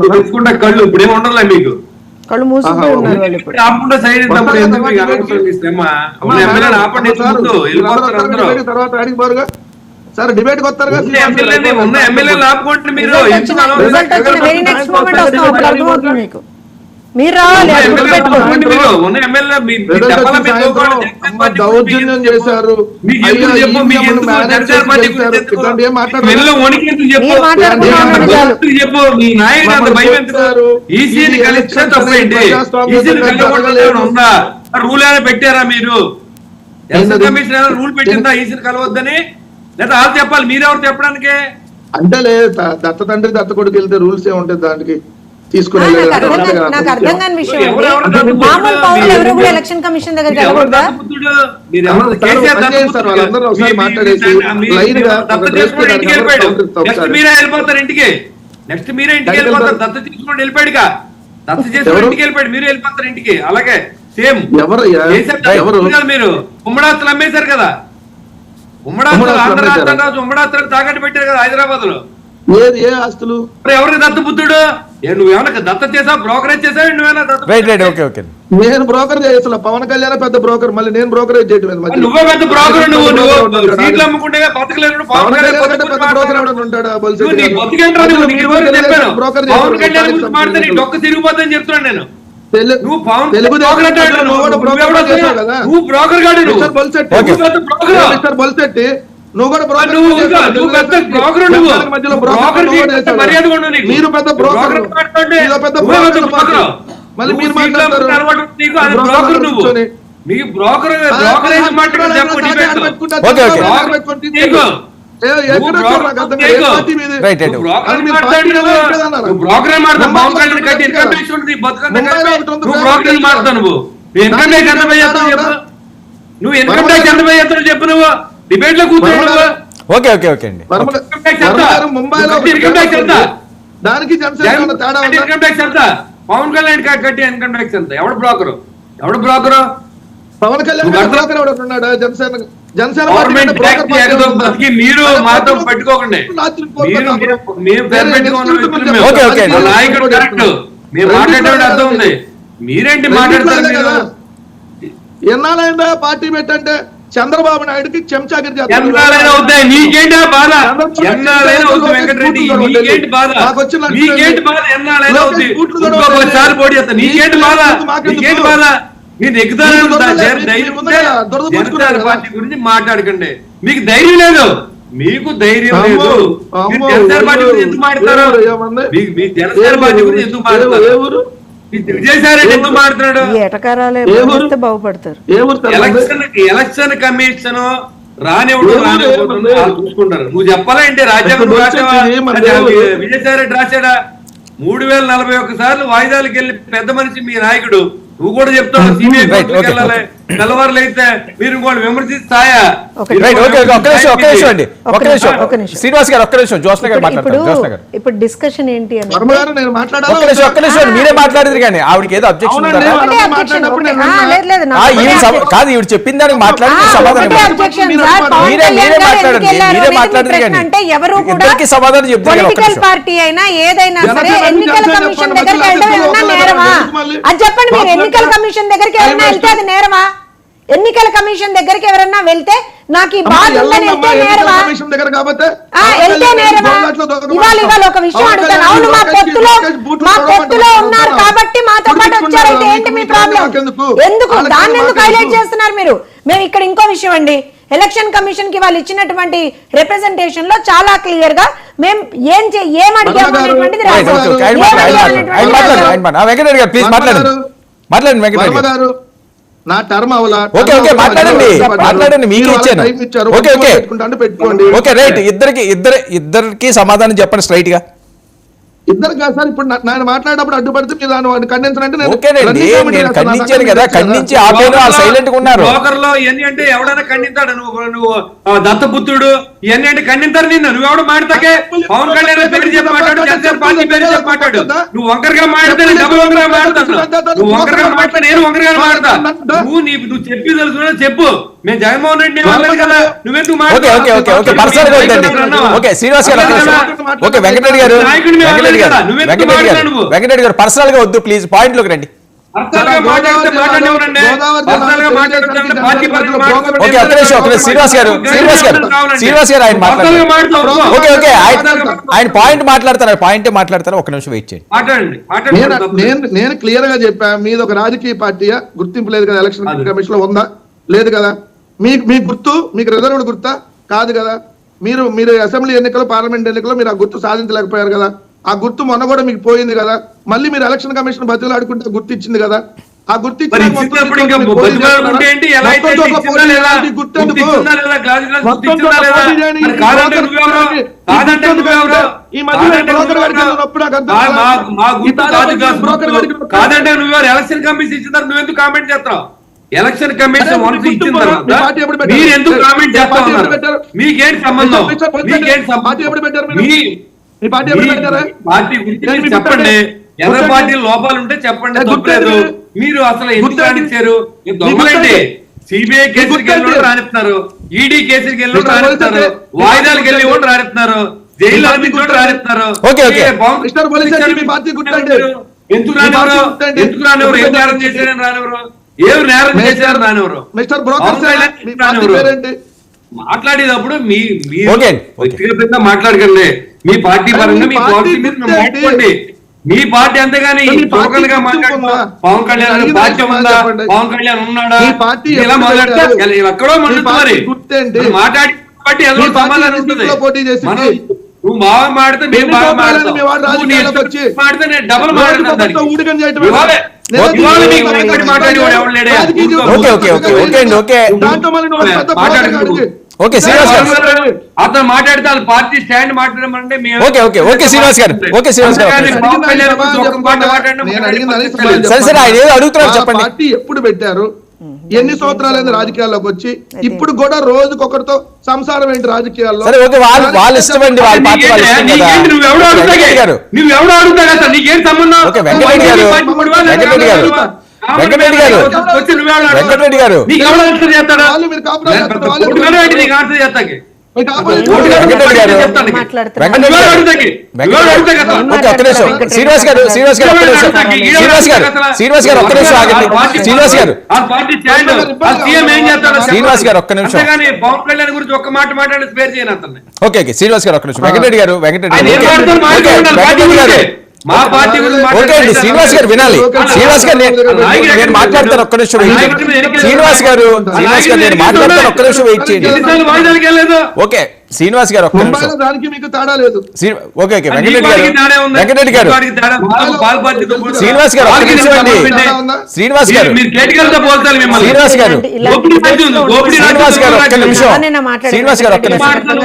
తెలుసుకుంటే కళ్ళు ఇప్పుడేమి ఉండలే మీకు కళ్ళు మూసుకుంటూ ఉన్నారు వాళ్ళు ఇప్పుడు. ఆపకుండా సైడ్ ఇద్దాం ఎందుకు ఎమ్మెల్యే ఆపండి తర్వాత అడిగి బారుగా సార్ డిబేట్ వస్తారు ఉన్న ఎమ్మెల్యేలు ఆపుకుంటే మీరు దౌర్జన్యం చేశారు రూల్ అయినా పెట్టారా మీరు? కమిషన్ రూల్ పెట్టిందా ఈసీని కలవద్దని? లేదా వాళ్ళు చెప్పాలి, మీరెవరు చెప్పడానికి? అంటే దత్త తండ్రి దత్త కొడుకు వెళ్తే రూల్స్ ఏ ఉంటాయి దానికి తీసుకుని నాకు అర్థం కాని విషయం మామూలు పౌరులు ఎవరు కూడా ఎలక్షన్ కమిషన్ దగ్గరికి వెళ్ళకూడదా? వాళ్ళందరూ ఒకసారి మాట్లాడేసి లైన్ గా మీరే వెళ్ళిపోతారు ఇంటికి. నెక్స్ట్ మీరే ఇంటికి వెళ్ళిపోతారు. దత్త తీసుకొని వెళ్ళిపోయాడుగా, దత్త చేసుకుని ఇంటికి వెళ్ళిపోయాడు, మీరు వెళ్ళిపోతారు ఇంటికి. అలాగే సేమ్ మీరు ఉమ్మడాస్తులు అమ్మేశారు కదా, ఉమ్మడాస్తులు ఆంధ్ర రాష్ట్రం రాజు ఉమ్మడాస్తులకు తాకట్టు పెట్టారు కదా హైదరాబాద్ లో. ఏ ఆస్తులు ఎవరికి దత్తపుత్రుడు? నువ్వేమన్నా దత్త చేసావు, బ్రోకరేజ్ చేసావు? నువ్వేనా? నేను బ్రోకర్ చేస్తా. పవన్ కళ్యాణ్ పెద్ద బ్రోకర్, మళ్ళీ నేను బ్రోకరేజ్ చేయడం. నువ్వే పెద్ద బ్రోకర్. నువ్వు సీట్లు అమ్ముకుంటే బతకలేదు. పవన్ కళ్యాణ్ మాడితే నీ డొక్క తిరిగిపోతుందని చెప్తున్నాను నేను. నువ్వు బ్రోకర్ గాడు, బొల్సెట్టి నువ్వు కూడా మీరు పెద్ద బ్రోకర్, మళ్ళీ మీరు నువ్వు ఇన్కమ్ ట్యాక్స్ ఎంత పే చేస్తావు చెప్పు. నువ్వు డిబేట్ లో కూర్చోండి. ముంబైలో దానికి ఇన్కమ్ ట్యాక్స్ ఎంత? పవన్ కళ్యాణ్ కట్టి ఇన్కమ్ ట్యాక్స్ ఎంత? ఎవడు బ్రోకరు? పవన్ కళ్యాణ్ మీరు మాతో పెట్టుకోకండి. నాయకుడు కరెక్ట్, మీరు మాట్లాడే అర్థం ఉంది. మీరేంటి మాట్లాడతారు? ఎన్నాళ్ళైందా పార్టీ పెట్టంటే చంద్రబాబు నాయుడుకి చెంచాగిరి గురించి మాట్లాడకండి. మీకు ధైర్యం లేదు, మీకు ధైర్యం లేదు. జనసేన పార్టీ గురించి ఎందుకు మాట్లాడతారు? జనసేన పార్టీ గురించి ఎందుకు మాట్లాడతారు? విజయసాయి ఎందుకు మాట్లాడు? ఎలక్షన్ కమిషన్ రానివ్వడు చూసుకుంటారు. నువ్వు చెప్పాలంటే రాజ్యాంగం విజయసాయి రెడ్డి రాశాడా? 3041 సార్లు వాయిదాలకు వెళ్ళి పెద్ద మనిషి మీ నాయకుడు. నువ్వు కూడా చెప్తావు సిబిఐ వెళ్ళాలి, తెల్లవారులు అయితే మీరు ఇంకోటి విమర్శిస్తాయా? శ్రీనివాస్ గారు ఒక్క నిమిషం, జోష్న గారు మాట్లాడతారు. ఇప్పుడు డిస్కషన్ ఏంటి అని మీరే మాట్లాడేది కానీ ఆవిడకి ఏదో అబ్జెక్షన్ కాదు. ఈవిడ చెప్పిన దానికి మాట్లాడి సమాధానం మీరే మాట్లాడేది కానీ ఇద్దరికి సమాధానం చెప్తారు. పార్టీ అయినా ఏదైనా సరే ఎన్నికల కమిషన్ దగ్గరికి వెళ్ళడం ఏమన్నా నేరమా? అది చెప్పండి. మీరు ఎన్నికల కమిషన్ దగ్గరికి ఎవరైనా వెళ్తే అది నేరమా? ఎన్నికల కమిషన్ దగ్గరికి ఎవరన్నా వెళ్తే నాకు ఈ బాధ ఉందని వెళ్తే నేరమా? వెళ్తే నేరమా? ఇవాళ ఒక విషయం అడుగుతాను. అవును, మా పొత్తులో ఉన్నారు కాబట్టి మాతో పాటు వచ్చారైతే ఏంటి మీ ప్రాబ్లం? ఎందుకు దాన్ని ఎందుకు హైలైట్ చేస్తున్నారు మీరు? మేము ఇక్కడ ఇంకో విషయం అండి, ఎలక్షన్ కమిషన్ కి వాళ్ళు ఇచ్చినటువంటి రిప్రజెంటేషన్ లో చాలా క్లియర్ గా మేము ఏం అడిగాము అనేటువంటిది రాశారు. నా టర్మ్ ఇద్దరికి సమాధానం చెప్పండి స్ట్రైట్ గా. ఇద్దరు కాదు సార్. ఇప్పుడు నేను మాట్లాడేటప్పుడు అడ్డుపడితే మీరు ఖండించాలంటే ఖండించాను కదా, ఖండించి ఆపేను. సైలెంట్ గా ఉన్నారు. బ్రోకర్లో ఇవన్నీ అంటే ఎవడైనా ఖండిస్తాడు. నువ్వు దత్తపుత్రుడు ఇవన్నీ అంటే ఖండిస్తారు. నిన్ను నువ్వెవడు మాట్లాడతాకే పవన్ కళ్యాణ్ పేరు చెప్పి మాట్లాడు, జనసేన పార్టీ పేరు చెప్పి మాట్లాడు. నువ్వు వంకరగా మాట్లాడితే డబుల్ వంకరగా మాట్లాడతాను. నువ్వు వంకరగా మాట్లాడితే నేను వంకరగా మాట్లాడతా. నువ్వు చెప్పి తెలుసు చెప్పు. మేము జగన్మోహన్ రెడ్డి అనలేదు కదా, నువ్వెందుకు okay okay okay okay personal గా వద్దండి. ఓకే శ్రీనివాస్ గారు ఓకే వెంకటరెడ్డి గారు వెంకటరెడ్డి గారు పర్సనల్ గా వద్దు ప్లీజ్ పాయింట్ లోకి రండి. పర్సనల్ గా మాట్లాడితే మాట్లాడనివ్వరండి. పర్సనల్ గా మాట్లాడుతుంటే పార్టీ పరంగా మాట్లాడుతుంటే ఓకే ఒక్క నిమిషం శ్రీనివాస్ గారు ఆయన పర్సనల్ గా మాట్లాడతారు. మాట్లాడుతావు. ఓకే ఓకే ఆయన పాయింట్ మాట్లాడతారు ఒక్క నిమిషం వెయిట్ చేయండి. మాట్లాడండి మాట్లాడండి. నేను క్లియర్ గా చెప్పా, మీది ఒక రాజకీయ పార్టీయా, గుర్తింపు లేదు కదా, ఎలక్షన్ కమిషన్ లో ఉందా లేదు కదా, మీ గుర్తు మీకు రిజర్వ్డ్ గుర్తా కాదు కదా, మీరు అసెంబ్లీ ఎన్నికలు పార్లమెంట్ ఎన్నికలు మీరు ఆ గుర్తు సాధించలేకపోయారు కదా, ఆ గుర్తు మొన్న కూడా మీకు పోయింది కదా, మళ్ళీ మీరు ఎలక్షన్ కమిషన్ బతులు ఆడుకుంటే గుర్తు ఇచ్చింది కదా, ఆ గుర్తు కాదంటే నువ్వు ఎలక్షన్ కమిషన్ ఇచ్చిన తర్వాత నువ్వెందుకు కామెంట్ చేస్తావు? ఎలక్షన్ కమిషన్ వన్స్ ఇచ్చిన తర్వాత మీరు ఎందుకు కామెంట్ చేస్తా ఉన్నారు? మీకేంటి సంబంధం? పార్టీ గురించి చెప్పండి. ఎవరి పార్టీ లోపాలు ఉంటే చెప్పండి, తప్పలేదు. మీరు అసలు ఎందుకు రానిచ్చారు? దొంగలండి. సిబిఐ కేసులకి వెళ్ళి రానిస్తున్నారు, ఈడీ కేసులకి వెళ్ళి రానిస్తున్నారు, వాయిదాలకు వెళ్ళి కూడా రానిస్తున్నారు, జైలు అందించి రానిస్తున్నారు. ఎందుకు రానివ్వరు? ఎందుకు రానివ్వరు? ఏం నేరం చేశారని రానివ్వరు? ఏం నేరం చేశారు రానివ్వరు? మాట్లాడేటప్పుడు మీ వ్యక్తిగతంగా మాట్లాడకండి. మీ పార్టీ పరంగా మీ పార్టీ మీద మాట్లాడండి. మీ పార్టీ అంతేగాని లోకల్ గా మాట్లాడుతున్నా పవన్ కళ్యాణ్ బాధ్యం ఉందా, పవన్ కళ్యాణ్ ఉన్నాడా, ఇలా మాట్లాడితే ఎక్కడో మరి మాట్లాడి బట్టి ఏదో సమాధానం ఉంటుంది. నువ్వు బాగా మాడితే మేము బాగా మాడితే నేను డబుల్ మాట్లాడతాను. ఓకే శ్రీనివాస్ గారు అతను మాట్లాడితే వాళ్ళ పార్టీ స్టాండ్ మాట్లాడమంటే ఓకే శ్రీనివాస్ గారు సరే ఆయన ఏదో అడుగుతున్నారు చెప్పండి. పార్టీ ఎప్పుడు పెట్టారు? ఎన్ని సంవత్సరాలైంది రాజకీయాల్లోకి వచ్చి? ఇప్పుడు కూడా రోజుకొకరితో సంసారం ఏంటి రాజకీయాల్లో? సరే ఓకే వాళ్ళ ఇష్టం అండి, వాళ్ళ పార్టీ వాళ్ళ ఇష్టం కదా. నువ్వెవడో అడుగుతా కదా, నీకేం సంబంధం? ఓకే వెంకటరెడ్డి గారు శ్రీనివాస్ గారు ఒక్క నిమిషం. ఓకే శ్రీనివాస్ గారు ఒక్క నిమిషం. వెంకటరెడ్డి గారు మా పార్టీ ఓకే అండి శ్రీనివాస్ గారు వినాలి. శ్రీనివాస్ గారు నేను మాట్లాడతాను ఒక్క నిమిషం వెయిట్ చేయండి. శ్రీనివాస్ గారు నేను మాట్లాడతాను ఒక్క నిమిషం వెయిట్ చేయండి. ఓకే శ్రీనివాస్ గారు ఒక్క నిమిషం. ఓకే వెంకటరెడ్డి గారు శ్రీనివాస్ గారు ఒక్క నిమిషం అండి. శ్రీనివాస్ గారు ఒక్క నిమిషం. శ్రీనివాస్ గారు ఒక్క నిమిషం.